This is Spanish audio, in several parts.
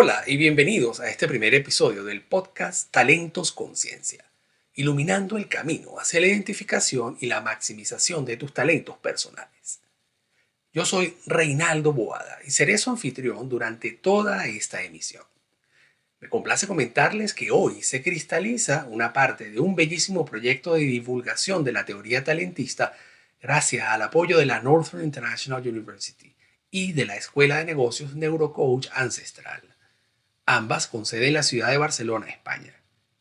Hola y bienvenidos a este primer episodio del podcast Talentos Conciencia, iluminando el camino hacia la identificación y la maximización de tus talentos personales. Yo soy Reinaldo Boada y seré su anfitrión durante toda esta emisión. Me complace comentarles que hoy se cristaliza una parte de un bellísimo proyecto de divulgación de la teoría talentista gracias al apoyo de la Northern International University y de la Escuela de Negocios Neurocoach Ancestral, ambas con sede en la ciudad de Barcelona, España,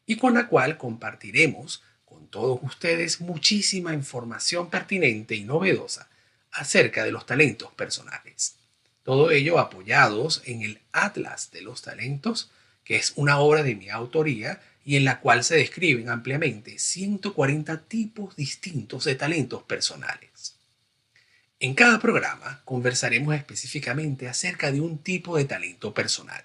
y con la cual compartiremos con todos ustedes muchísima información pertinente y novedosa acerca de los talentos personales. Todo ello apoyados en el Atlas de los Talentos, que es una obra de mi autoría y en la cual se describen ampliamente 140 tipos distintos de talentos personales. En cada programa conversaremos específicamente acerca de un tipo de talento personal,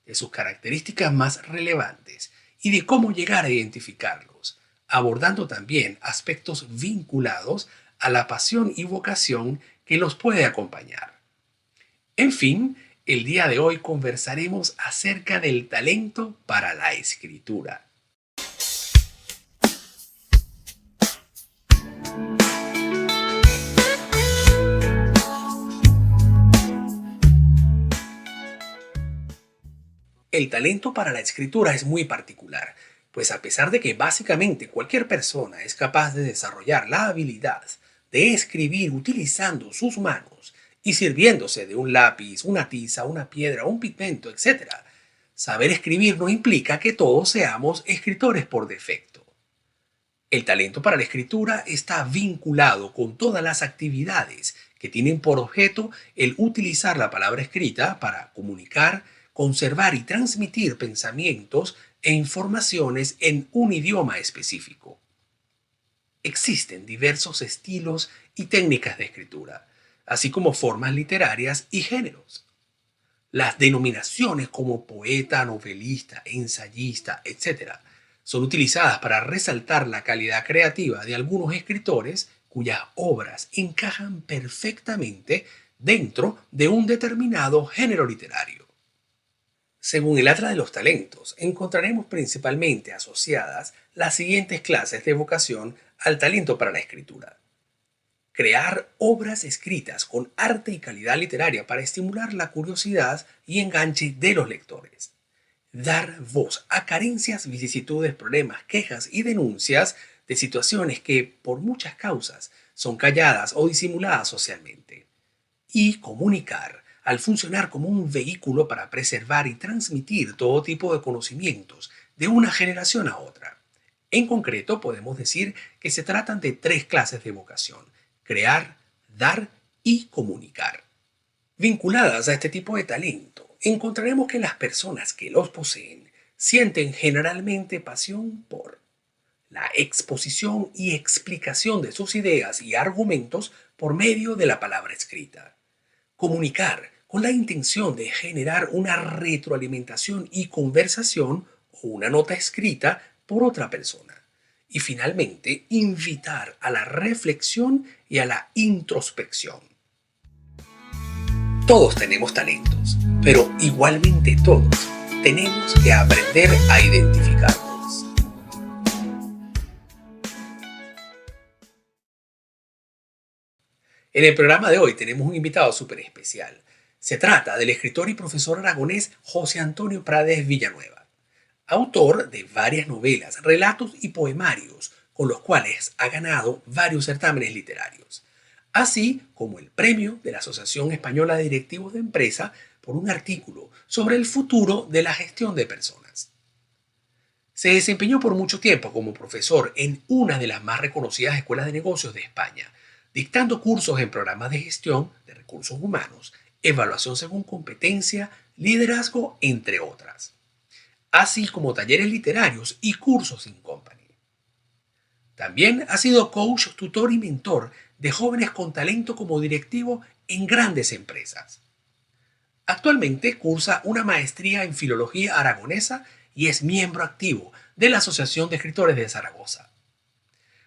de sus características más relevantes y de cómo llegar a identificarlos, abordando también aspectos vinculados a la pasión y vocación que los puede acompañar. En fin, el día de hoy conversaremos acerca del talento para la escritura. El talento para la escritura es muy particular, pues a pesar de que básicamente cualquier persona es capaz de desarrollar la habilidad de escribir utilizando sus manos y sirviéndose de un lápiz, una tiza, una piedra, un pigmento, etc., saber escribir no implica que todos seamos escritores por defecto. El talento para la escritura está vinculado con todas las actividades que tienen por objeto el utilizar la palabra escrita para comunicar, conservar y transmitir pensamientos e informaciones en un idioma específico. Existen diversos estilos y técnicas de escritura, así como formas literarias y géneros. Las denominaciones como poeta, novelista, ensayista, etc., son utilizadas para resaltar la calidad creativa de algunos escritores cuyas obras encajan perfectamente dentro de un determinado género literario. Según el Atlas de los Talentos, encontraremos principalmente asociadas las siguientes clases de vocación al talento para la escritura: crear obras escritas con arte y calidad literaria para estimular la curiosidad y enganche de los lectores; dar voz a carencias, vicisitudes, problemas, quejas y denuncias de situaciones que, por muchas causas, son calladas o disimuladas socialmente; y comunicar, al funcionar como un vehículo para preservar y transmitir todo tipo de conocimientos de una generación a otra. En concreto, podemos decir que se tratan de tres clases de vocación: crear, dar y comunicar. Vinculadas a este tipo de talento, encontraremos que las personas que los poseen sienten generalmente pasión por la exposición y explicación de sus ideas y argumentos por medio de la palabra escrita; comunicar con la intención de generar una retroalimentación y conversación o una nota escrita por otra persona; y finalmente, invitar a la reflexión y a la introspección. Todos tenemos talentos, pero igualmente todos tenemos que aprender a identificarlos. En el programa de hoy tenemos un invitado súper especial. Se trata del escritor y profesor aragonés José Antonio Prades Villanueva, autor de varias novelas, relatos y poemarios, con los cuales ha ganado varios certámenes literarios, así como el premio de la Asociación Española de Directivos de Empresa por un artículo sobre el futuro de la gestión de personas. Se desempeñó por mucho tiempo como profesor en una de las más reconocidas escuelas de negocios de España, dictando cursos en programas de gestión de recursos humanos, evaluación según competencia, liderazgo, entre otras, así como talleres literarios y cursos in company. También ha sido coach, tutor y mentor de jóvenes con talento como directivo en grandes empresas. Actualmente cursa una maestría en Filología Aragonesa y es miembro activo de la Asociación de Escritores de Zaragoza.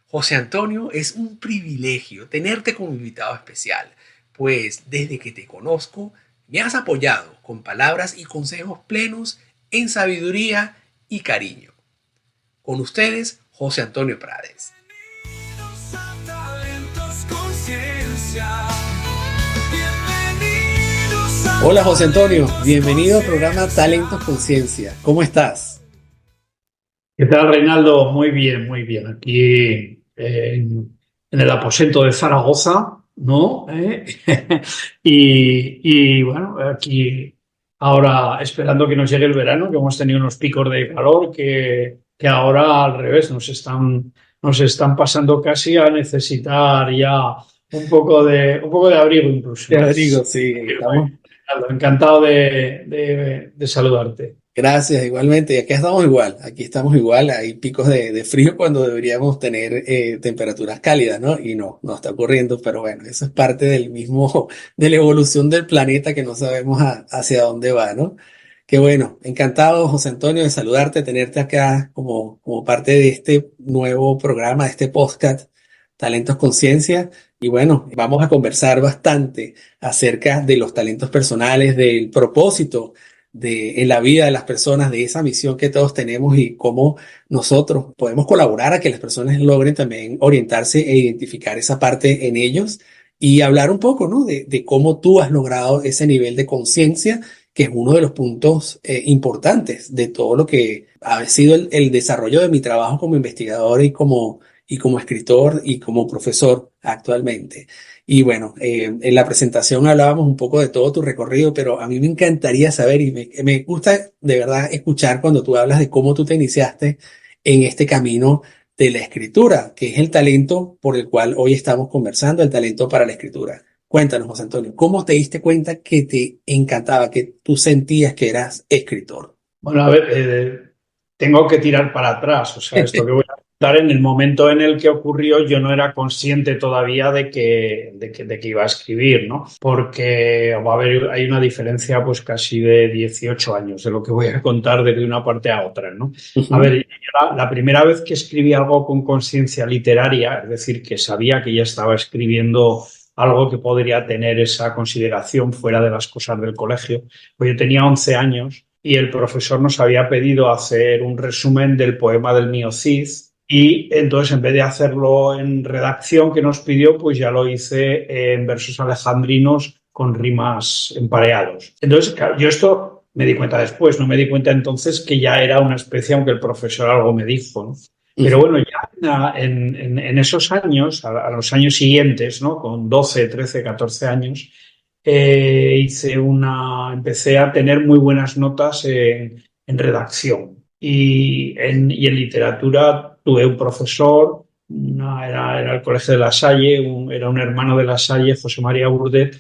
José Antonio, es un privilegio tenerte como invitado especial, pues desde que te conozco Me has apoyado con palabras y consejos plenos en sabiduría y cariño. Con ustedes, José Antonio Prades. Hola José Antonio, bienvenido al programa Talentos Conciencia. ¿Cómo estás? ¿Qué tal, Reinaldo? Muy bien, muy bien. Aquí en el aposento de Zaragoza, ¿no? Y bueno, aquí ahora esperando que nos llegue el verano, que hemos tenido unos picos de calor que ahora al revés nos están pasando casi a necesitar ya un poco de abrigo incluso, Te ¿no? digo, sí, estamos. Reinaldo, encantado de saludarte. Gracias, igualmente. Y aquí estamos igual. Hay picos de frío cuando deberíamos tener temperaturas cálidas, ¿no? Y no está ocurriendo, pero bueno, eso es parte del mismo, de la evolución del planeta que no sabemos hacia dónde va, ¿no? Qué bueno, encantado, José Antonio, de saludarte, tenerte acá como parte de este nuevo programa, de este podcast, Talentos Conciencia. Y bueno, vamos a conversar bastante acerca de los talentos personales, del propósito en la vida de las personas, de esa misión que todos tenemos y cómo nosotros podemos colaborar a que las personas logren también orientarse e identificar esa parte en ellos y hablar un poco, ¿no? De cómo tú has logrado ese nivel de conciencia, que es uno de los puntos importantes de todo lo que ha sido el desarrollo de mi trabajo como investigador y como escritor y como profesor actualmente. Y bueno, en la presentación hablábamos un poco de todo tu recorrido, pero a mí me encantaría saber y me gusta de verdad escuchar cuando tú hablas de cómo tú te iniciaste en este camino de la escritura, que es el talento por el cual hoy estamos conversando, el talento para la escritura. Cuéntanos, José Antonio, ¿cómo te diste cuenta que te encantaba, que tú sentías que eras escritor? Bueno, a ver, tengo que tirar para atrás. O sea, esto que voy a contar en el momento en el que ocurrió, yo no era consciente todavía de que iba a escribir, ¿no? Porque va a haber, hay una diferencia pues casi de 18 años de lo que voy a contar de una parte a otra, ¿no? A Ujú. ver, la primera vez que escribí algo con conciencia literaria, es decir, que sabía que ya estaba escribiendo algo que podría tener esa consideración fuera de las cosas del colegio, pues yo tenía 11 años y el profesor nos había pedido hacer un resumen del poema del Mío Cid y entonces en vez de hacerlo en redacción que nos pidió, pues ya lo hice en versos alejandrinos con rimas empareados. Entonces, claro, yo esto me di cuenta después, no me di cuenta entonces que ya era una especie, aunque el profesor algo me dijo, ¿no? Pero Ujú. bueno, ya en esos años, a los años siguientes, ¿no? Con 12, 13, 14 años, empecé a tener muy buenas notas en redacción y en literatura tuve un profesor, era el Colegio de La Salle, era un hermano de La Salle, José María Burdet,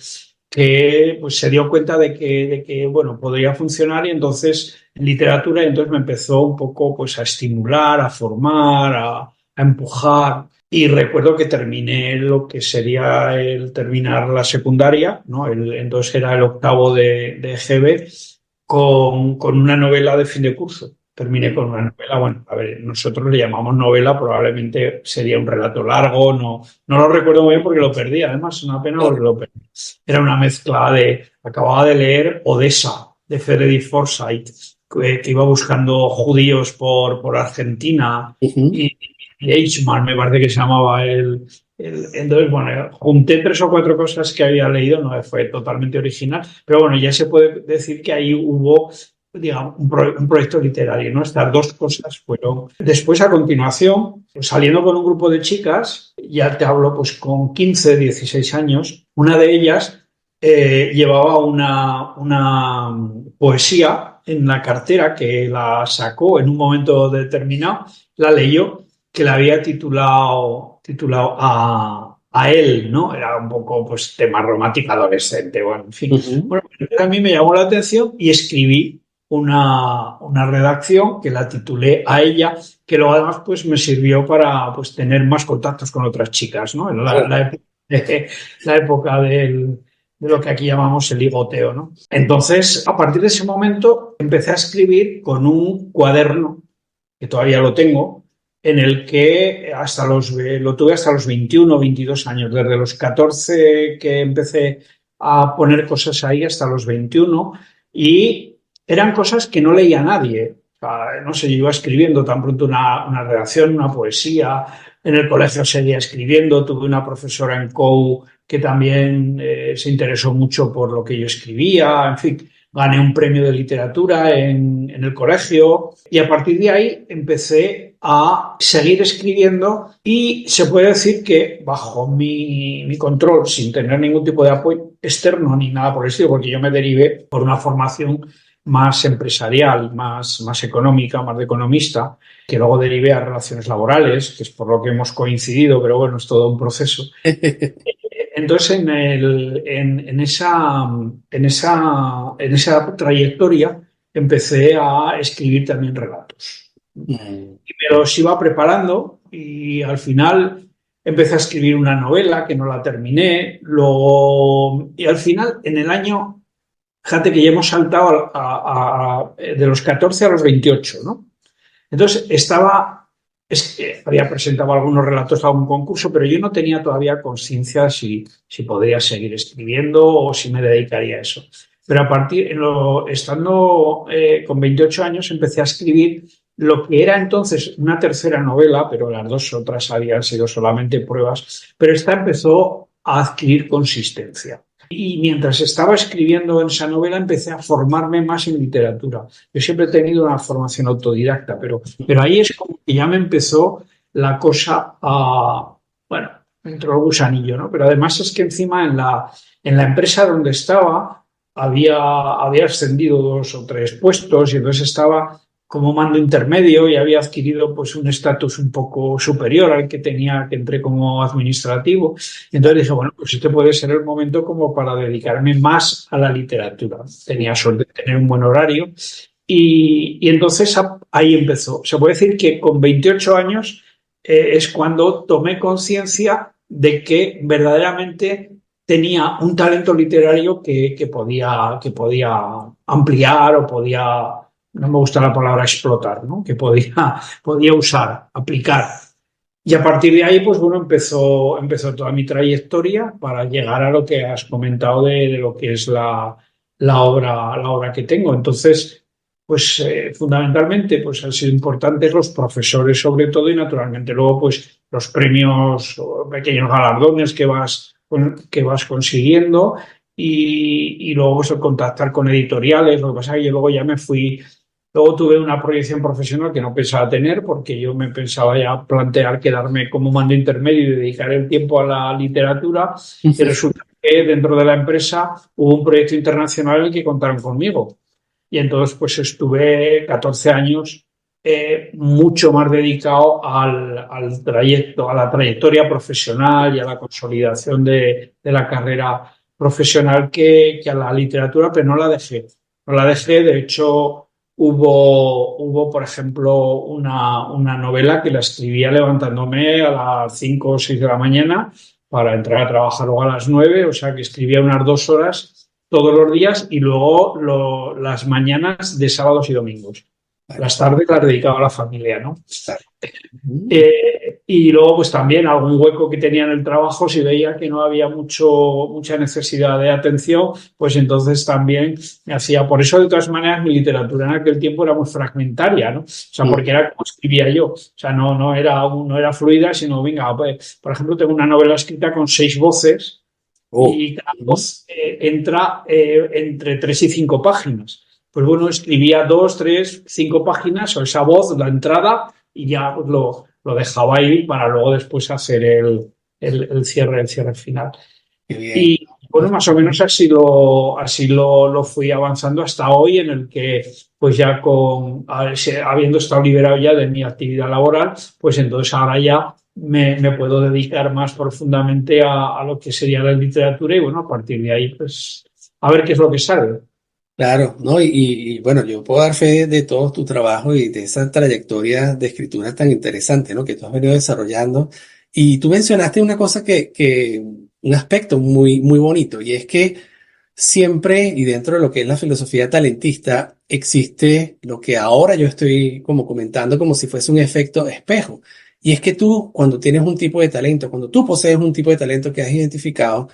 que pues, se dio cuenta de que bueno, podría funcionar y entonces en literatura y entonces me empezó un poco pues, a estimular, a formar, a empujar. Y recuerdo que terminé lo que sería el terminar la secundaria, ¿no? Entonces era el octavo de EGB, con una novela de fin de curso. Terminé con una novela, bueno, a ver, nosotros le llamamos novela, probablemente sería un relato largo, no lo recuerdo muy bien porque lo perdí, además es una pena porque lo perdí. Era una mezcla acababa de leer Odessa, de Frederick Forsyth, que iba buscando judíos por Argentina, Ujú. y Eichmann, me parece que se llamaba entonces, bueno, junté 3 o 4 cosas que había leído, no fue totalmente original, pero bueno, ya se puede decir que ahí hubo, digamos, un proyecto literario, ¿no? Estas dos cosas fueron. Después, a continuación, pues, saliendo con un grupo de chicas, ya te hablo, pues con 15, 16 años, una de ellas llevaba una poesía en la cartera que la sacó en un momento determinado, la leyó, que la había titulado a él, ¿no? Era un poco, pues, tema romántica adolescente, bueno, en fin. Ujú. Bueno, a mí me llamó la atención y escribí una redacción que la titulé a ella, que luego además, pues, me sirvió para, pues, tener más contactos con otras chicas, ¿no? En Oh. la época de lo que aquí llamamos el ligoteo, ¿no? Entonces, a partir de ese momento, empecé a escribir con un cuaderno, que todavía lo tengo, en el que lo tuve hasta los 21 o 22 años. Desde los 14 que empecé a poner cosas ahí hasta los 21 y eran cosas que no leía nadie. O sea, no sé, yo iba escribiendo tan pronto una redacción, una poesía, en el colegio seguía escribiendo, tuve una profesora en COU que también se interesó mucho por lo que yo escribía, en fin, gané un premio de literatura en el colegio y a partir de ahí empecé a seguir escribiendo y se puede decir que bajo mi control, sin tener ningún tipo de apoyo externo ni nada por el estilo, porque yo me derivé por una formación más empresarial, más económica, más de economista, que luego derivé a relaciones laborales, que es por lo que hemos coincidido, pero bueno, es todo un proceso. Entonces, en esa trayectoria empecé a escribir también relatos. Mm. Y me los iba preparando y al final empecé a escribir una novela que no la terminé. Luego, y al final, en el año, fíjate que ya hemos saltado de los 14 a los 28, ¿no? Entonces es que había presentado algunos relatos a un concurso, pero yo no tenía todavía conciencia si podría seguir escribiendo o si me dedicaría a eso. Pero a partir, estando con 28 años, empecé a escribir lo que era entonces una tercera novela, pero las dos otras habían sido solamente pruebas, pero esta empezó a adquirir consistencia. Y mientras estaba escribiendo en esa novela empecé a formarme más en literatura. Yo siempre he tenido una formación autodidacta, pero ahí es como que ya me empezó la cosa a, bueno, me entró el gusanillo, ¿no? Pero además es que encima en la empresa donde estaba había ascendido 2 o 3 puestos y entonces estaba como mando intermedio y había adquirido pues un estatus un poco superior al que tenía que entré como administrativo. Y entonces dije, bueno, pues este puede ser el momento como para dedicarme más a la literatura. Tenía suerte de tener un buen horario y entonces ahí empezó. Se puede decir que con 28 años es cuando tomé conciencia de que verdaderamente tenía un talento literario que podía ampliar o podía, no me gusta la palabra explotar, ¿no? Que podía usar, aplicar. Y a partir de ahí, pues bueno, empezó toda mi trayectoria para llegar a lo que has comentado de lo que es la obra que tengo. Entonces, pues fundamentalmente, pues han sido importantes los profesores sobre todo y naturalmente luego, pues los premios o pequeños galardones que vas consiguiendo y luego pues, el contactar con editoriales. Lo que pasa es que yo luego ya me fui. Luego tuve una proyección profesional que no pensaba tener porque yo me pensaba ya plantear quedarme como mando intermedio y dedicar el tiempo a la literatura y resulta que dentro de la empresa hubo un proyecto internacional en el que contaron conmigo. Y entonces pues estuve 14 años mucho más dedicado al trayecto, a la trayectoria profesional y a la consolidación de la carrera profesional que a la literatura, pero no la dejé. No la dejé, de hecho. Hubo, por ejemplo, una novela que la escribía levantándome a las 5 o 6 de la mañana para entrar a trabajar luego a las 9, o sea que escribía unas 2 horas todos los días y luego las mañanas de sábados y domingos. Vale, Las tardes las dedicaba a la familia, ¿no? claro. Mm. Y luego, pues también algún hueco que tenía en el trabajo, si veía que no había mucha necesidad de atención, pues entonces también me hacía. Por eso, de todas maneras, mi literatura en aquel tiempo era muy fragmentaria, ¿no? O sea, Mm. porque era como escribía yo. O sea, no era fluida, sino, venga, pues, por ejemplo, tengo una novela escrita con 6 voces Oh. y cada Mm. voz entra entre 3 y 5 páginas. Pues bueno, escribía 2, 3, 5 páginas o esa voz, la entrada, y ya pues, lo dejaba ahí para luego después hacer el cierre final. Qué bien. Y bueno, más o menos así lo fui avanzando hasta hoy, en el que, pues ya habiendo estado liberado ya de mi actividad laboral, pues entonces ahora ya me puedo dedicar más profundamente a lo que sería la literatura y bueno, a partir de ahí, pues a ver qué es lo que sale. Claro, ¿no? Bueno, yo puedo dar fe de todo tu trabajo y de esa trayectoria de escritura tan interesante, ¿no? Que tú has venido desarrollando. Y tú mencionaste una cosa un aspecto muy, muy bonito, y es que siempre, y dentro de lo que es la filosofía talentista, existe lo que ahora yo estoy como comentando como si fuese un efecto espejo. Y es que tú, cuando tienes un tipo de talento, cuando tú posees un tipo de talento que has identificado,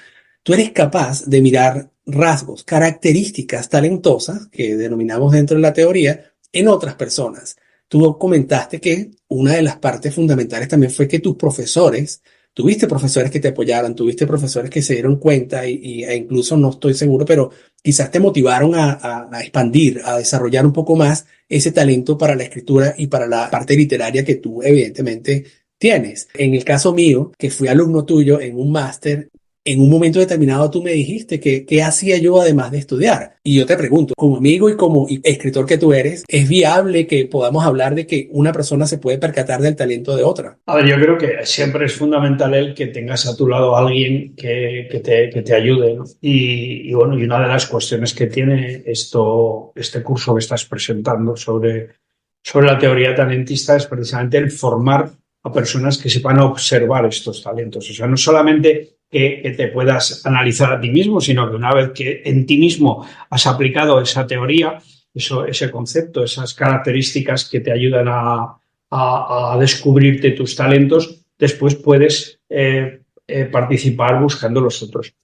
tú eres capaz de mirar rasgos, características talentosas que denominamos dentro de la teoría en otras personas. Tú comentaste que una de las partes fundamentales también fue que tus profesores, tuviste profesores que te apoyaran, tuviste profesores que se dieron cuenta e incluso no estoy seguro, pero quizás te motivaron a expandir, a desarrollar un poco más ese talento para la escritura y para la parte literaria que tú evidentemente tienes. En el caso mío, que fui alumno tuyo en un máster, en un momento determinado tú me dijiste que qué hacía yo además de estudiar. Y yo te pregunto, como amigo y como escritor que tú eres, ¿es viable que podamos hablar de que una persona se puede percatar del talento de otra? A ver, yo creo que siempre es fundamental el que tengas a tu lado a alguien que te ayude, ¿no? Y bueno, y una de las cuestiones que tiene este curso que estás presentando sobre la teoría talentista es precisamente el formar a personas que sepan observar estos talentos. O sea, no solamente que te puedas analizar a ti mismo, sino que una vez que en ti mismo has aplicado esa teoría, ese concepto, esas características que te ayudan a descubrirte tus talentos, después puedes participar buscando los otros.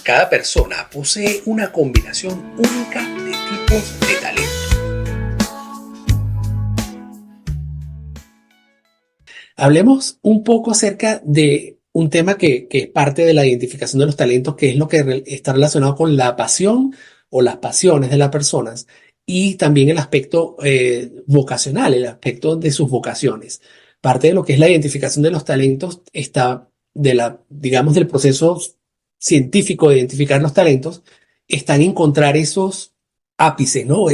Cada persona posee una combinación única de tipos de talento. Hablemos un poco acerca de un tema que es parte de la identificación de los talentos, que es lo que está relacionado con la pasión o las pasiones de las personas y también el aspecto vocacional, el aspecto de sus vocaciones. Parte de lo que es la identificación de los talentos está digamos, del proceso científico de identificar los talentos, está en encontrar esos ápices, ¿no?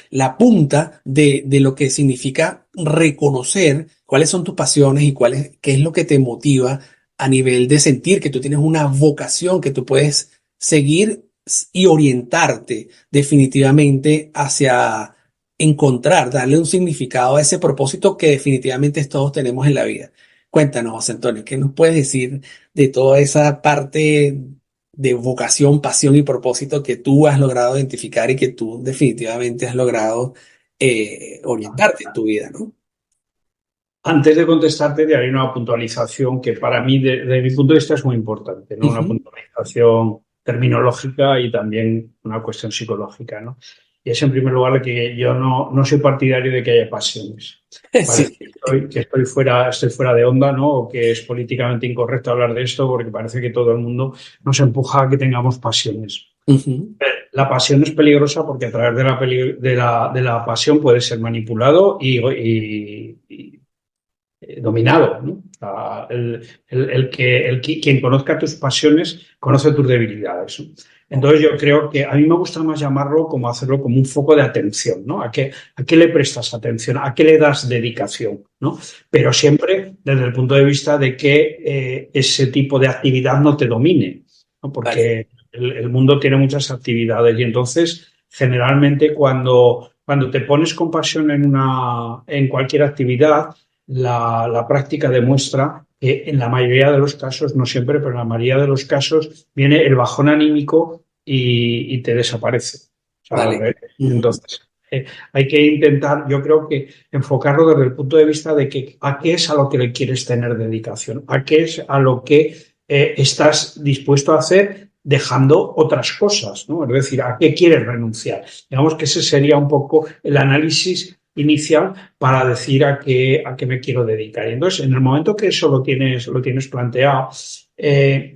La punta de lo que significa reconocer cuáles son tus pasiones y qué es lo que te motiva a nivel de sentir que tú tienes una vocación que tú puedes seguir y orientarte definitivamente hacia encontrar, darle un significado a ese propósito que definitivamente todos tenemos en la vida. Cuéntanos, José Antonio, ¿qué nos puedes decir de toda esa parte de vocación, pasión y propósito que tú has logrado identificar y que tú definitivamente has logrado orientarte en tu vida, ¿no? Antes de contestarte, te haré una puntualización que para mí, desde mi punto de vista, es muy importante, ¿no? Una Ujú. puntualización terminológica y también una cuestión psicológica, ¿no? Y es, en primer lugar, que yo no soy partidario de que haya pasiones. Sí. Parece que estoy fuera de onda, ¿no? O que es políticamente incorrecto hablar de esto porque parece que todo el mundo nos empuja a que tengamos pasiones. Ujú. La pasión es peligrosa porque a través de la pasión puedes ser manipulado y dominado, ¿no? Quien conozca tus pasiones conoce tus debilidades, ¿no? Entonces yo creo que a mí me gusta más llamarlo como hacerlo como un foco de atención, ¿no? ¿A qué le prestas atención? ¿A qué le das dedicación? ¿No? Pero siempre desde el punto de vista de que ese tipo de actividad no te domine, ¿no? Vale. Porque el mundo tiene muchas actividades y entonces generalmente cuando te pones con pasión en cualquier actividad, la práctica demuestra que en la mayoría de los casos, no siempre, pero en la mayoría de los casos, viene el bajón anímico y te desaparece. O sea, Vale. Ujú. entonces, hay que intentar, yo creo que enfocarlo desde el punto de vista de que a qué es a lo que le quieres tener dedicación, a qué es a lo que estás dispuesto a hacer dejando otras cosas, ¿no? Es decir, a qué quieres renunciar. Digamos que ese sería un poco el análisis inicial para decir a qué me quiero dedicar. Y entonces, en el momento que eso lo tienes planteado,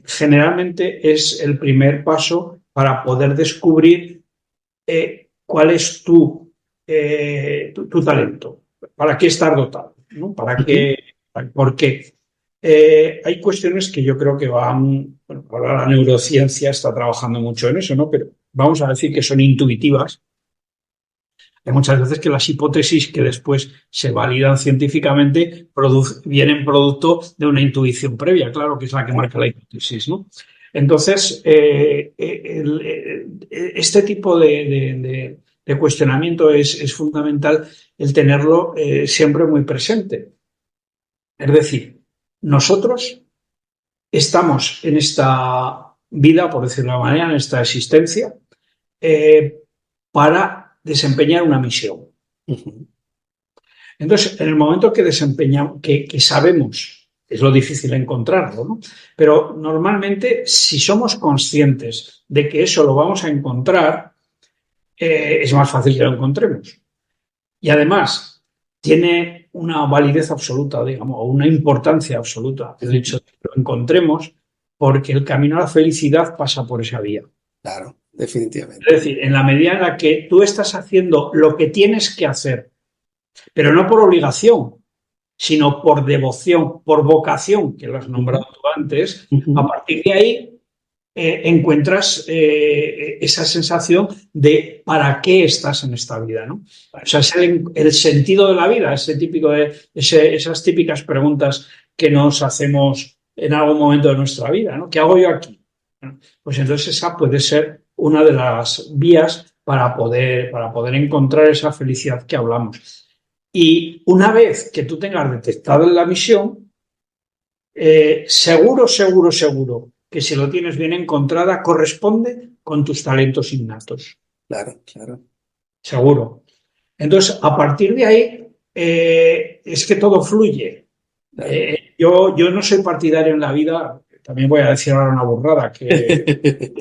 generalmente es el primer paso para poder descubrir cuál es tu talento, para qué estar dotado, ¿no? Ujú. ¿Por qué? Hay cuestiones que yo creo que van, bueno, ahora la neurociencia está trabajando mucho en eso, ¿no? Pero vamos a decir que son intuitivas. Hay muchas veces que las hipótesis que después se validan científicamente vienen producto de una intuición previa, claro, que es la que Vale. marca la hipótesis, ¿no? Entonces, este tipo de cuestionamiento es fundamental el tenerlo siempre muy presente. Es decir, nosotros estamos en esta vida, por decirlo de alguna manera, en esta existencia, eh, para desempeñar una misión. Ujú. Entonces, en el momento que desempeñamos, que sabemos, es lo difícil encontrarlo, ¿no? Pero normalmente, si somos conscientes de que eso lo vamos a encontrar, es más fácil que lo encontremos. Y además, tiene una validez absoluta, digamos, o una importancia absoluta, el hecho de que lo encontremos, porque el camino a la felicidad pasa por esa vía. Claro, definitivamente. Es decir, en la medida en la que tú estás haciendo lo que tienes que hacer, pero no por obligación, sino por devoción, por vocación, que lo has nombrado tú antes, a partir de ahí encuentras esa sensación de para qué estás en esta vida, ¿no? O sea, es el sentido de la vida, esas típicas preguntas que nos hacemos en algún momento de nuestra vida, ¿no? ¿Qué hago yo aquí? Pues entonces esa puede ser una de las vías para poder encontrar esa felicidad que hablamos. Y una vez que tú tengas detectado la misión, seguro, seguro, seguro que si lo tienes bien encontrada, corresponde con tus talentos innatos. Claro, claro. Seguro. Entonces, a partir de ahí, es que todo fluye. Claro. Yo no soy partidario en la vida, también voy a decir ahora una burrada, que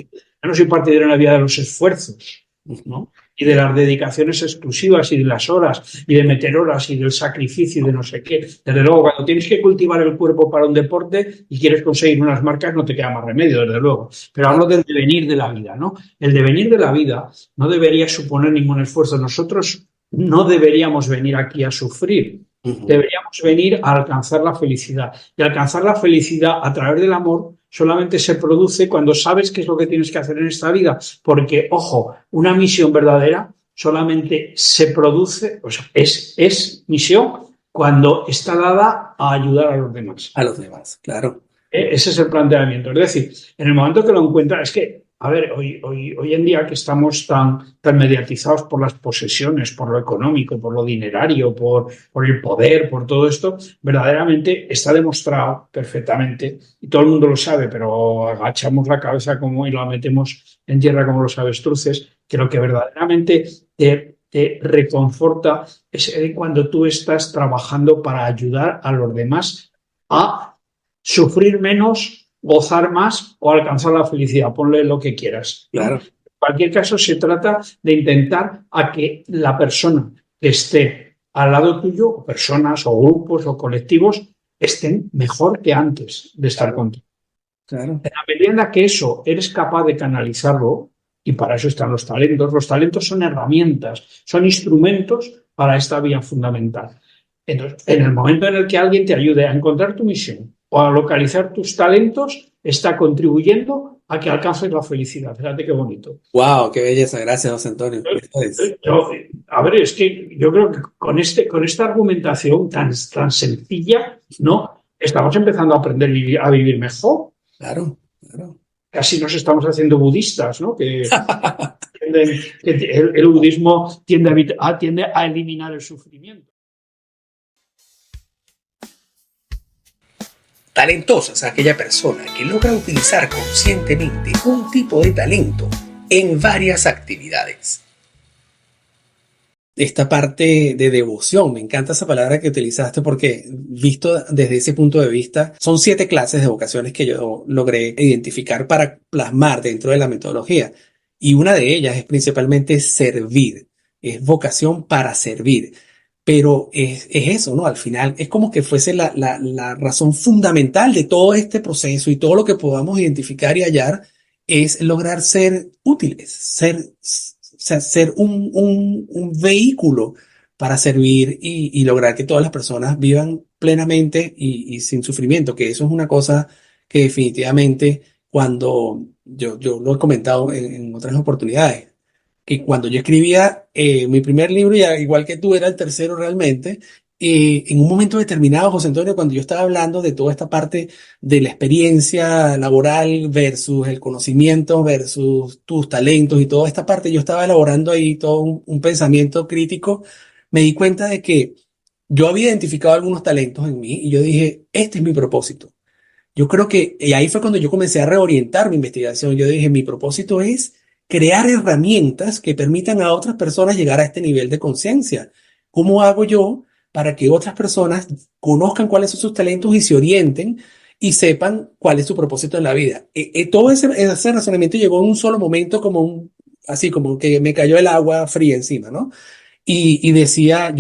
yo no soy partidario en la vida de los esfuerzos, ¿no? Y de las dedicaciones exclusivas y de las horas y de meter horas y del sacrificio y de no sé qué. Desde luego, cuando tienes que cultivar el cuerpo para un deporte y quieres conseguir unas marcas, no te queda más remedio, desde luego. Pero hablo del devenir de la vida, ¿no? El devenir de la vida no debería suponer ningún esfuerzo. Nosotros no deberíamos venir aquí a sufrir. Deberíamos venir a alcanzar la felicidad. Y alcanzar la felicidad a través del amor solamente se produce cuando sabes qué es lo que tienes que hacer en esta vida. Porque, ojo, una misión verdadera solamente se produce, o sea, es misión cuando está dada a ayudar a los demás. A los demás, claro. Ese es el planteamiento. Es decir, en el momento que lo encuentras, es que, a ver, hoy en día que estamos tan mediatizados por las posesiones, por lo económico, por lo dinerario, por el poder, por todo esto, verdaderamente está demostrado perfectamente, y todo el mundo lo sabe, pero agachamos la cabeza como y la metemos en tierra como los avestruces, que lo que verdaderamente te reconforta es cuando tú estás trabajando para ayudar a los demás a sufrir menos, gozar más o alcanzar la felicidad. Ponle lo que quieras. Claro. En cualquier caso, se trata de intentar a que la persona que esté al lado tuyo, o personas o grupos o colectivos, estén mejor que antes de estar contigo. Claro. En la medida en la que eso eres capaz de canalizarlo, y para eso están los talentos son herramientas, son instrumentos para esta vía fundamental. Entonces, en el momento en el que alguien te ayude a encontrar tu misión o a localizar tus talentos, está contribuyendo a que alcances la felicidad. Fíjate qué bonito. Wow, qué belleza. Gracias, José Antonio. A ver, es que yo creo que con esta argumentación tan sencilla, ¿no? Estamos empezando a aprender a vivir mejor. Claro, claro. Casi nos estamos haciendo budistas, ¿no? Que el budismo tiende a eliminar el sufrimiento. Talentosa es aquella persona que logra utilizar conscientemente un tipo de talento en varias actividades. Esta parte de devoción, me encanta esa palabra que utilizaste porque visto desde ese punto de vista, son 7 clases de vocaciones que yo logré identificar para plasmar dentro de la metodología. Y una de ellas es principalmente servir, es vocación para servir. Pero es eso, ¿no? Al final es como que fuese la razón fundamental de todo este proceso y todo lo que podamos identificar y hallar es lograr ser útiles, ser un vehículo para servir y lograr que todas las personas vivan plenamente y sin sufrimiento, que eso es una cosa que definitivamente cuando yo lo he comentado en otras oportunidades, que cuando yo escribía mi primer libro, ya igual que tú, era el tercero realmente, en un momento determinado, José Antonio, cuando yo estaba hablando de toda esta parte de la experiencia laboral versus el conocimiento versus tus talentos y toda esta parte, yo estaba elaborando ahí todo un pensamiento crítico, me di cuenta de que yo había identificado algunos talentos en mí y yo dije, este es mi propósito. Yo creo que, y ahí fue cuando yo comencé a reorientar mi investigación. Yo dije, mi propósito es crear herramientas que permitan a otras personas llegar a este nivel de conciencia. ¿Cómo hago yo para que otras personas conozcan cuáles son sus talentos y se orienten y sepan cuál es su propósito en la vida. Todo ese razonamiento llegó en un solo momento así como que me cayó el agua fría encima, ¿no? Yo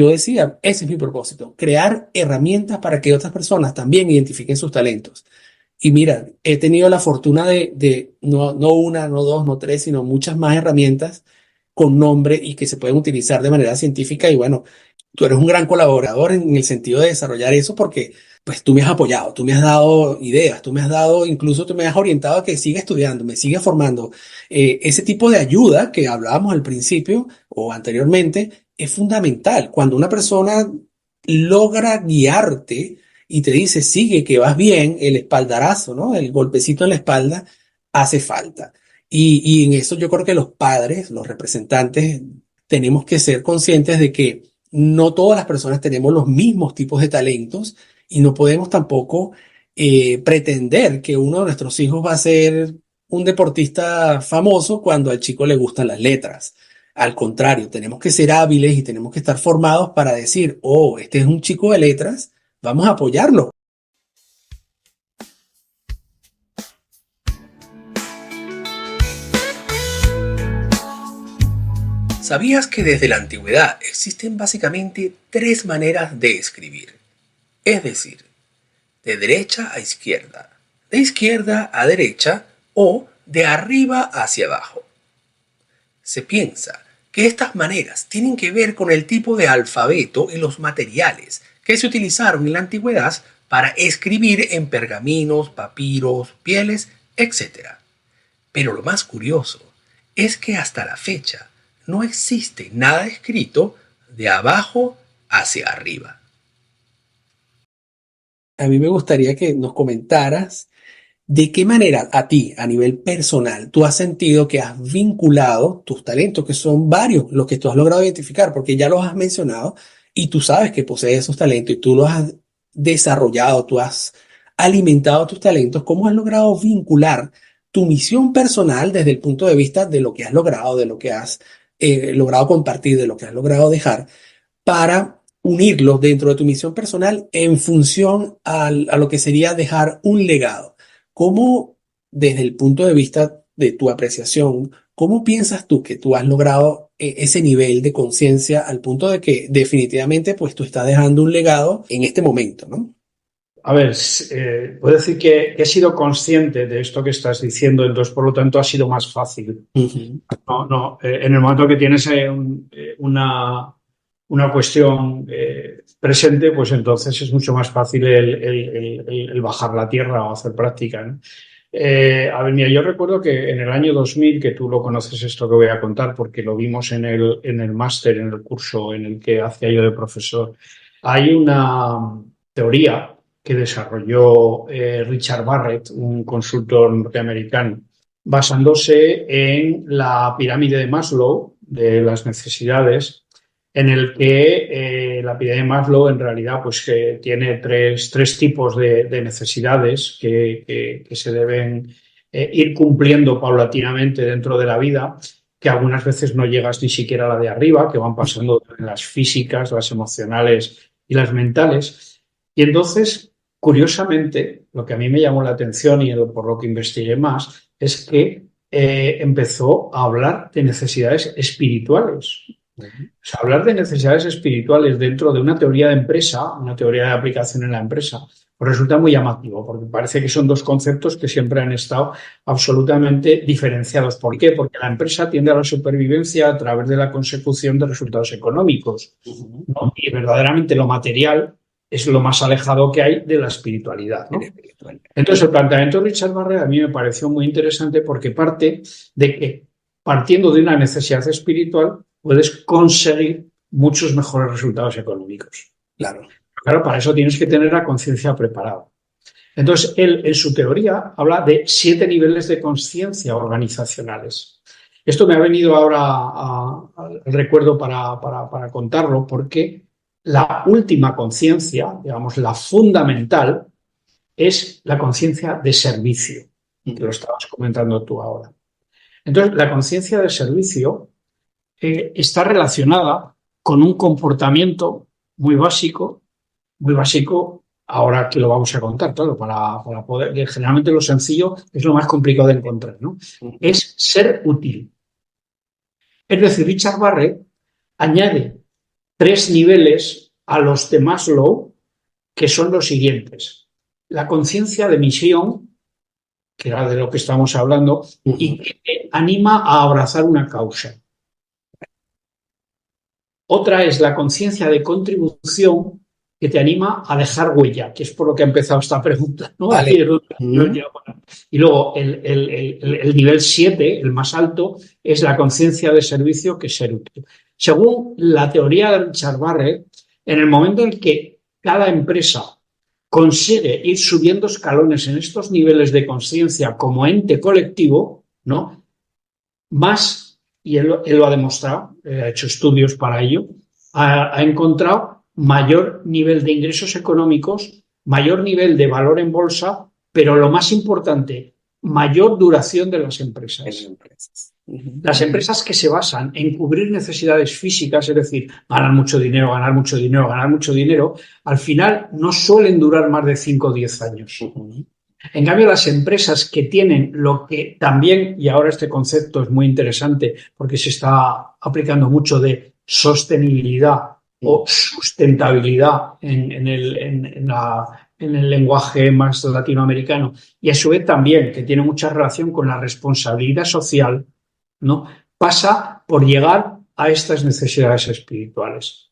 decía, ese es mi propósito, crear herramientas para que otras personas también identifiquen sus talentos. Y mira, he tenido la fortuna de no una, no dos, no tres, sino muchas más herramientas con nombre y que se pueden utilizar de manera científica. Y bueno, tú eres un gran colaborador en el sentido de desarrollar eso porque pues tú me has apoyado, tú me has dado ideas, incluso tú me has orientado a que siga estudiando, me siga formando. Ese tipo de ayuda que hablábamos al principio o anteriormente es fundamental. Cuando una persona logra guiarte y te dice, sigue, que vas bien, el espaldarazo, ¿no? El golpecito en la espalda hace falta. Y en eso yo creo que los padres, los representantes, tenemos que ser conscientes de que no todas las personas tenemos los mismos tipos de talentos y no podemos tampoco pretender que uno de nuestros hijos va a ser un deportista famoso cuando al chico le gustan las letras. Al contrario, tenemos que ser hábiles y tenemos que estar formados para decir, oh, este es un chico de letras, vamos a apoyarlo. ¿Sabías que desde la antigüedad existen básicamente tres maneras de escribir? Es decir, de derecha a izquierda, de izquierda a derecha o de arriba hacia abajo. Se piensa que estas maneras tienen que ver con el tipo de alfabeto y los materiales que se utilizaron en la antigüedad para escribir en pergaminos, papiros, pieles, etc. Pero lo más curioso es que hasta la fecha no existe nada escrito de abajo hacia arriba. A mí me gustaría que nos comentaras de qué manera a ti, a nivel personal, tú has sentido que has vinculado tus talentos, que son varios los que tú has logrado identificar, porque ya los has mencionado y tú sabes que posees esos talentos y tú los has desarrollado, tú has alimentado tus talentos. ¿Cómo has logrado vincular tu misión personal desde el punto de vista de lo que has logrado, de lo que has logrado compartir, de lo que has logrado dejar, para unirlos dentro de tu misión personal en función a lo que sería dejar un legado? ¿Cómo, desde el punto de vista de tu apreciación, cómo piensas tú que tú has logrado ese nivel de conciencia al punto de que definitivamente pues tú estás dejando un legado en este momento, ¿no? A ver, puedo decir que he sido consciente de esto que estás diciendo, entonces por lo tanto ha sido más fácil. Ujú. En el momento que tienes una cuestión presente, pues entonces es mucho más fácil el bajar la tierra o hacer práctica, ¿no? A ver, mira, yo recuerdo que en el año 2000, que tú lo conoces esto que voy a contar, porque lo vimos en el máster, en el curso en el que hacía yo de profesor, hay una teoría que desarrolló Richard Barrett, un consultor norteamericano, basándose en la pirámide de Maslow de las necesidades, en el que la pirámide de Maslow en realidad pues, tiene tres tipos de necesidades que se deben ir cumpliendo paulatinamente dentro de la vida, que algunas veces no llegas ni siquiera a la de arriba, que van pasando en las físicas, las emocionales y las mentales. Y entonces, curiosamente, lo que a mí me llamó la atención y por lo que investigué más, es que empezó a hablar de necesidades espirituales. O sea, hablar de necesidades espirituales dentro de una teoría de empresa, una teoría de aplicación en la empresa, pues resulta muy llamativo, porque parece que son dos conceptos que siempre han estado absolutamente diferenciados. ¿Por qué? Porque la empresa tiende a la supervivencia a través de la consecución de resultados económicos, Ujú. ¿no? Y verdaderamente lo material es lo más alejado que hay de la espiritualidad, En ¿no? espiritual. Entonces, el planteamiento de Richard Barrett a mí me pareció muy interesante porque parte de que, partiendo de una necesidad espiritual, puedes conseguir muchos mejores resultados económicos. Claro. Claro, para eso tienes que tener la conciencia preparada. Entonces, él en su teoría habla de 7 niveles de conciencia organizacionales. Esto me ha venido ahora al recuerdo para contarlo, porque la última conciencia, digamos, la fundamental, es la conciencia de servicio, que lo Ujú. estabas comentando tú ahora. Entonces, la conciencia de servicio está relacionada con un comportamiento muy básico, ahora que lo vamos a contar, claro, para poder, que generalmente lo sencillo es lo más complicado de encontrar, ¿no? Es ser útil. Es decir, Richard Barrett añade 3 niveles a los de Maslow, que son los siguientes. La conciencia de misión, que era de lo que estamos hablando, y que te anima a abrazar una causa. Otra es la conciencia de contribución, que te anima a dejar huella, que es por lo que ha empezado esta pregunta, ¿no? Vale. Y luego el nivel 7, el más alto, es la conciencia de servicio, que es ser útil. Según la teoría de Richard Barrett, en el momento en que cada empresa consigue ir subiendo escalones en estos niveles de conciencia como ente colectivo, ¿no? Más, y él lo ha demostrado, ha hecho estudios para ello, ha encontrado mayor nivel de ingresos económicos, mayor nivel de valor en bolsa, pero lo más importante, mayor duración de las empresas. Las empresas que se basan en cubrir necesidades físicas, es decir, ganar mucho dinero, ganar mucho dinero, ganar mucho dinero, al final no suelen durar más de 5 o 10 años. En cambio, las empresas que tienen lo que también, y ahora este concepto es muy interesante porque se está aplicando mucho de sostenibilidad o sustentabilidad en el lenguaje más latinoamericano, y a su vez también, que tiene mucha relación con la responsabilidad social, ¿no? Pasa por llegar a estas necesidades espirituales.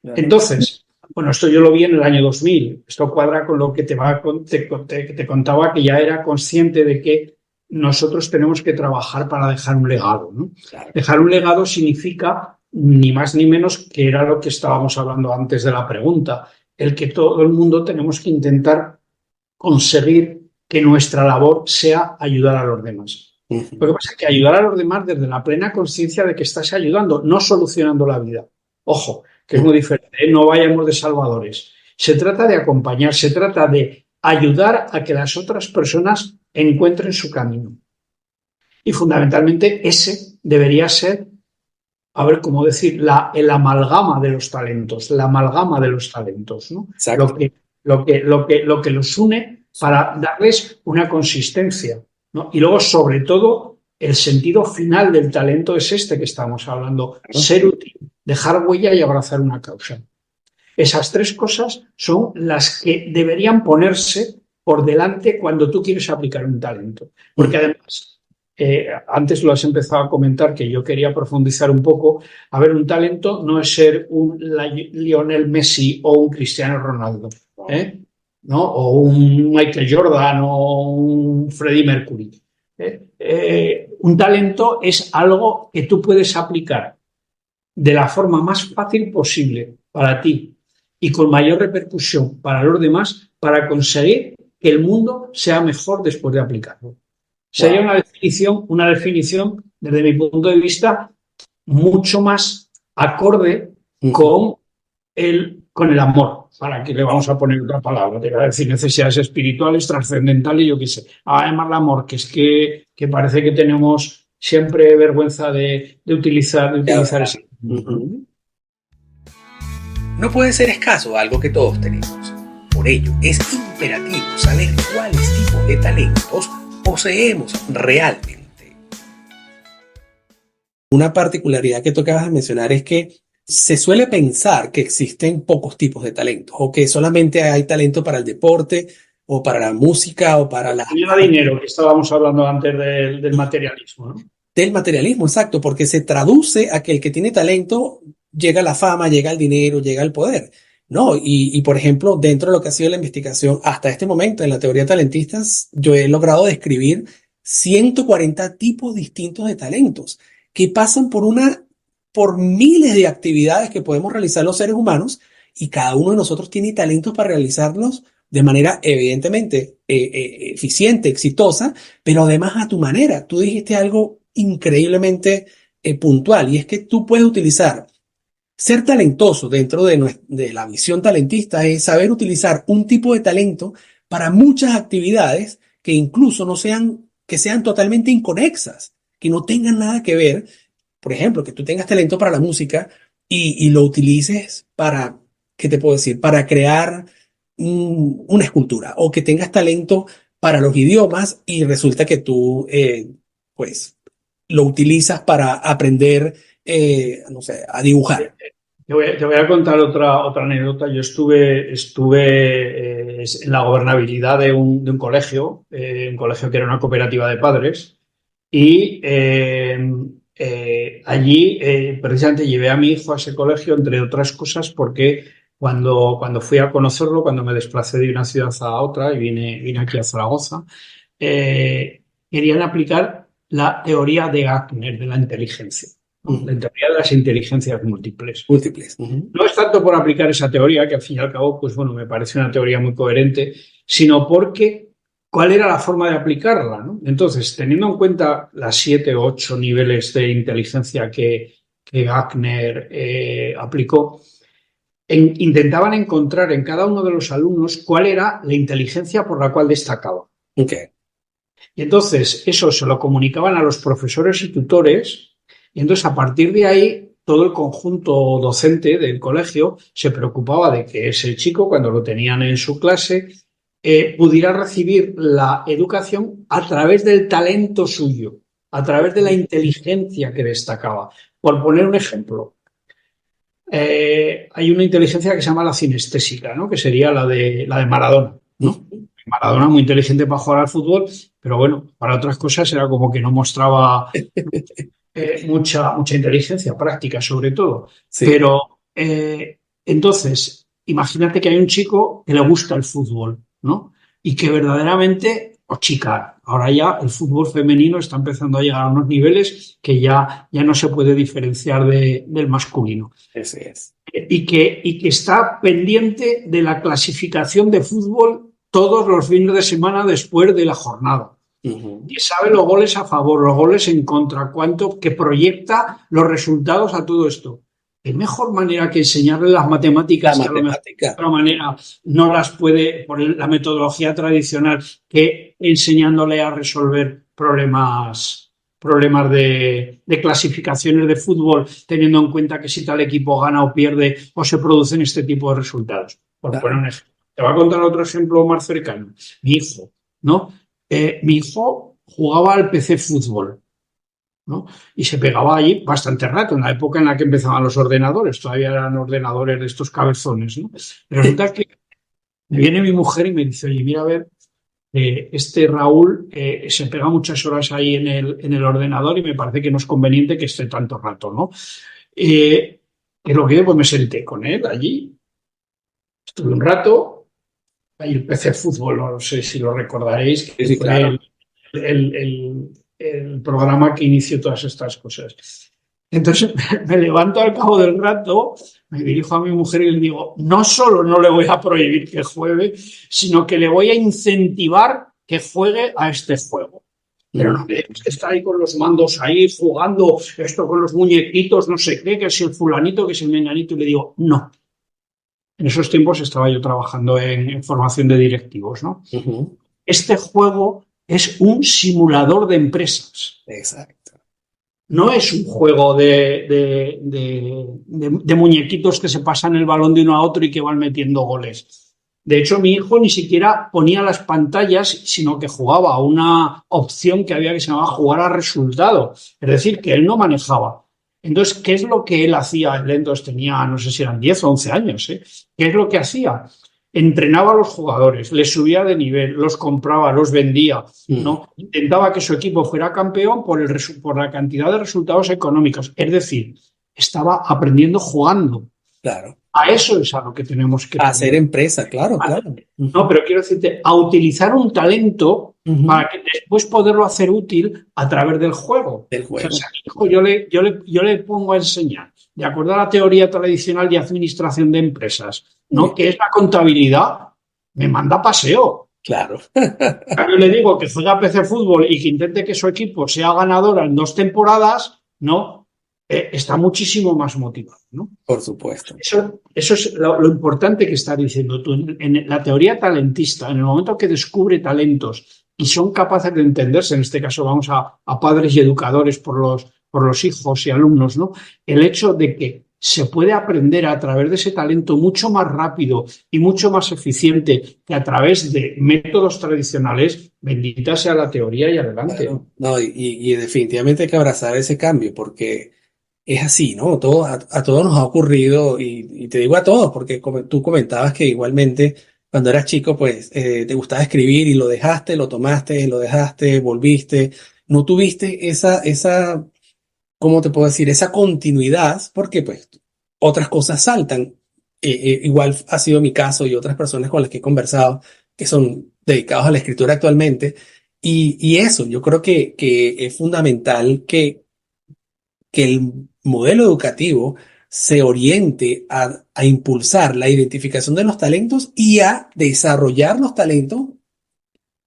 Entonces, bueno, esto yo lo vi en el año 2000. Esto cuadra con lo que te contaba, que ya era consciente de que nosotros tenemos que trabajar para dejar un legado, ¿no? Claro. Dejar un legado significa ni más ni menos, que era lo que estábamos hablando antes de la pregunta, el que todo el mundo tenemos que intentar conseguir que nuestra labor sea ayudar a los demás. Lo que pasa es que ayudar a los demás desde la plena conciencia de que estás ayudando, no solucionando la vida. Ojo, que es muy diferente, ¿eh? No vayamos de salvadores. Se trata de acompañar, se trata de ayudar a que las otras personas encuentren su camino. Y fundamentalmente ese debería ser, a ver cómo decir, el amalgama de los talentos, la amalgama de los talentos, ¿no? Exacto. Lo que los une para darles una consistencia, ¿no? Y luego, sobre todo, el sentido final del talento es este que estamos hablando, ser útil, dejar huella y abrazar una causa. Esas 3 cosas son las que deberían ponerse por delante cuando tú quieres aplicar un talento. Porque además, antes lo has empezado a comentar, que yo quería profundizar un poco. A ver, un talento no es ser un Lionel Messi o un Cristiano Ronaldo, ¿no? O un Michael Jordan o un Freddie Mercury. Un talento es algo que tú puedes aplicar de la forma más fácil posible para ti y con mayor repercusión para los demás, para conseguir que el mundo sea mejor después de aplicarlo. Sería una definición, desde mi punto de vista, mucho más acorde con el amor. ¿Para qué le vamos a poner otra palabra? Te voy a decir necesidades espirituales, trascendentales, yo qué sé. Además, el amor, que es que parece que tenemos siempre vergüenza de utilizar ese. No puede ser escaso algo que todos tenemos. Por ello, es imperativo saber cuáles tipos de talentos poseemos realmente. Una particularidad que tú acabas de mencionar es que se suele pensar que existen pocos tipos de talentos, o que solamente hay talento para el deporte, o para la música, o para la... El dinero, que estábamos hablando antes del materialismo, ¿no? Del materialismo, exacto, porque se traduce a que el que tiene talento llega a la fama, llega al dinero, llega al poder, ¿no? Y por ejemplo, dentro de lo que ha sido la investigación hasta este momento en la teoría talentistas, yo he logrado describir 140 tipos distintos de talentos que pasan por miles de actividades que podemos realizar los seres humanos, y cada uno de nosotros tiene talentos para realizarlos de manera evidentemente eficiente, exitosa, pero además a tu manera. Tú dijiste algo increíblemente puntual, y es que tú puedes utilizar, ser talentoso dentro de la visión talentista es saber utilizar un tipo de talento para muchas actividades que incluso que sean totalmente inconexas, que no tengan nada que ver. Por ejemplo, que tú tengas talento para la música y lo utilices para ¿qué te puedo decir? Para crear una escultura o que tengas talento para los idiomas y resulta que tú, pues, lo utilizas para aprender, no sé, a dibujar. Te voy a contar otra anécdota. Yo estuve en la gobernabilidad de un colegio que era una cooperativa de padres, y allí precisamente llevé a mi hijo a ese colegio, entre otras cosas, porque cuando fui a conocerlo, cuando me desplacé de una ciudad a otra y vine aquí a Zaragoza, querían aplicar la teoría de Gardner de la inteligencia, ¿no? La Ujú. teoría de las inteligencias múltiples. Múltiples. Ujú. No es tanto por aplicar esa teoría, que al fin y al cabo, pues bueno, me parece una teoría muy coherente, sino porque cuál era la forma de aplicarla, ¿no? Entonces, teniendo en cuenta las 7 u 8 niveles de inteligencia que Gardner aplicó, intentaban encontrar en cada uno de los alumnos cuál era la inteligencia por la cual destacaba. Ok. Y entonces eso se lo comunicaban a los profesores y tutores, y entonces a partir de ahí todo el conjunto docente del colegio se preocupaba de que ese chico, cuando lo tenían en su clase, pudiera recibir la educación a través del talento suyo, a través de la inteligencia que destacaba. Por poner un ejemplo, hay una inteligencia que se llama la cinestésica, ¿no? Que sería la de Maradona, ¿no? Ujú. Maradona muy inteligente para jugar al fútbol, pero bueno, para otras cosas era como que no mostraba mucha inteligencia práctica, sobre todo. Sí, Pero entonces, imagínate que hay un chico que le gusta el fútbol, ¿no? Y que verdaderamente, o chica, ahora ya el fútbol femenino está empezando a llegar a unos niveles que ya no se puede diferenciar del masculino. ese es. Y que está pendiente de la clasificación de fútbol todos los fines de semana después de la jornada. Ujú. Que sabe los goles a favor, los goles en contra, cuánto, que proyecta los resultados a todo esto. ¿Qué mejor manera que enseñarle las La matemáticas, que a lo mejor de matemática. otra manera no las puede, por la metodología tradicional, que enseñándole a resolver problemas de clasificaciones de fútbol, teniendo en cuenta que si tal equipo gana o pierde o se producen este tipo de resultados? Por poner Claro. un ejemplo. Te voy a contar otro ejemplo más cercano. Mi hijo, ¿no? Mi hijo jugaba al PC fútbol, ¿no? Y se pegaba allí bastante rato, en la época en la que empezaban los ordenadores, todavía eran ordenadores de estos cabezones, ¿no? Pero resulta que me viene mi mujer y me dice, oye, mira, a ver, este Raúl se pega muchas horas ahí en el ordenador y me parece que no es conveniente que esté tanto rato, ¿no? Que lo que pues me senté con él allí, estuve un rato, ahí el PC Fútbol, no sé si lo recordaréis, Sí, que sí, fue claro. el programa que inició todas estas cosas. Entonces me levanto al cabo del rato, me dirijo a mi mujer y le digo, no solo no le voy a prohibir que juegue, sino que le voy a incentivar que juegue a este juego. Pero no Ujú. tenemos que estar ahí con los mandos ahí jugando esto con los muñequitos, no sé qué, que si el fulanito, que si el menganito, y le digo, no. En esos tiempos estaba yo trabajando en formación de directivos, ¿no? Ujú. Este juego es un simulador de empresas. Exacto. No es un juego de muñequitos que se pasan el balón de uno a otro y que van metiendo goles. De hecho, mi hijo ni siquiera ponía las pantallas, sino que jugaba a una opción que había que se llamaba jugar a resultado. Es decir, que él no manejaba. Entonces, ¿qué es lo que él hacía? Él entonces tenía, no sé si eran 10 o 11 años, ¿eh? ¿Qué es lo que hacía? Entrenaba a los jugadores, les subía de nivel, los compraba, los vendía, Ujú. ¿no? Intentaba que su equipo fuera campeón por la cantidad de resultados económicos. Es decir, estaba aprendiendo jugando. Claro. A eso es a lo que tenemos que Hacer poner. empresa, claro, claro. No, Ujú. pero quiero decirte, a utilizar un talento Ujú. para que después poderlo hacer útil a través del juego. Del Entonces, juego. a mi hijo yo le pongo a enseñar, de acuerdo a la teoría tradicional de administración de empresas, Muy ¿no? Que bien. es la contabilidad, me manda a paseo. Claro. Yo le digo que juegue a PC Fútbol y que intente que su equipo sea ganador en 2 temporadas, ¿no? Está muchísimo más motivado, ¿no? Por supuesto. Eso es lo importante que estás diciendo tú. En la teoría talentista, en el momento que descubre talentos y son capaces de entenderse, en este caso vamos a padres y educadores por los hijos y alumnos, ¿no? El hecho de que se puede aprender a través de ese talento mucho más rápido y mucho más eficiente que a través de métodos tradicionales, bendita sea la teoría y adelante. Claro, no, y definitivamente hay que abrazar ese cambio porque es así, ¿no? Todo, a todos nos ha ocurrido y te digo a todos porque tú comentabas que igualmente cuando eras chico pues te gustaba escribir y lo dejaste, lo tomaste, lo dejaste, volviste, no tuviste esa, ¿cómo te puedo decir? Esa continuidad porque pues otras cosas saltan. Igual ha sido mi caso y otras personas con las que he conversado que son dedicados a la escritura actualmente. Y eso, yo creo que es fundamental que el modelo educativo se oriente a impulsar la identificación de los talentos y a desarrollar los talentos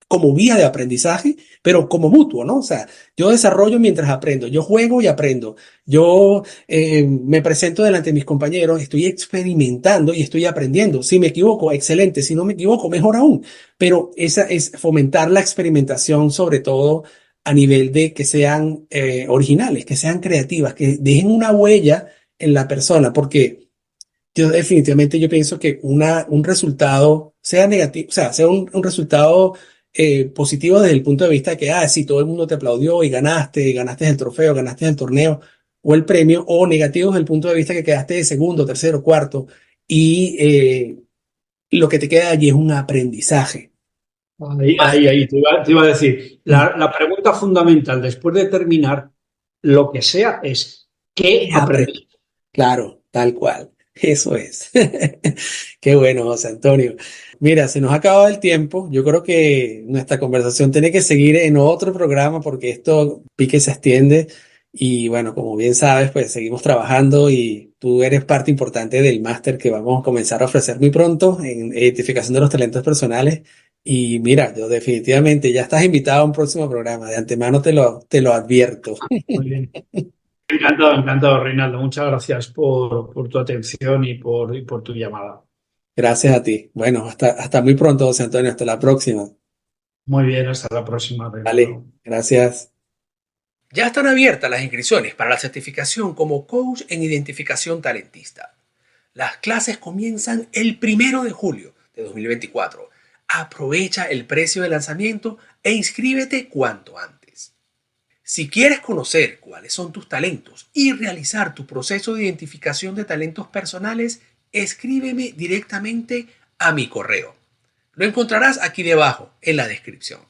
como vía de aprendizaje, pero como mutuo, ¿no? O sea, yo desarrollo mientras aprendo, yo juego y aprendo, yo me presento delante de mis compañeros, estoy experimentando y estoy aprendiendo. Si me equivoco, excelente, si no me equivoco, mejor aún. Pero esa es fomentar la experimentación, sobre todo a nivel de que sean originales, que sean creativas, que dejen una huella en la persona, porque yo definitivamente yo pienso que un resultado sea negativo, o sea, sea un resultado positivo desde el punto de vista de que, sí, todo el mundo te aplaudió y ganaste el trofeo, ganaste el torneo o el premio, o negativo desde el punto de vista que quedaste de segundo, tercero, cuarto, y lo que te queda allí es un aprendizaje. Te iba a decir, Mm. la pregunta fundamental después de terminar lo que sea es, ¿qué aprendí? Claro, tal cual. Eso es. Qué bueno, José Antonio. Mira, se nos ha acabado el tiempo. Yo creo que nuestra conversación tiene que seguir en otro programa porque esto pique se extiende. Y bueno, como bien sabes, pues seguimos trabajando y tú eres parte importante del máster que vamos a comenzar a ofrecer muy pronto en identificación de los talentos personales. Y mira, yo definitivamente ya estás invitado a un próximo programa. De antemano te lo advierto. Muy bien. Encantado, encantado, Reinaldo. Muchas gracias por tu atención y por tu llamada. Gracias a ti. Bueno, hasta muy pronto, José Antonio. Hasta la próxima. Muy bien, hasta la próxima, Vale, Reinaldo. gracias. Ya están abiertas las inscripciones para la certificación como coach en identificación talentista. Las clases comienzan el 1 de julio de 2024. Aprovecha el precio de lanzamiento e inscríbete cuanto antes. Si quieres conocer cuáles son tus talentos y realizar tu proceso de identificación de talentos personales, escríbeme directamente a mi correo. Lo encontrarás aquí debajo en la descripción.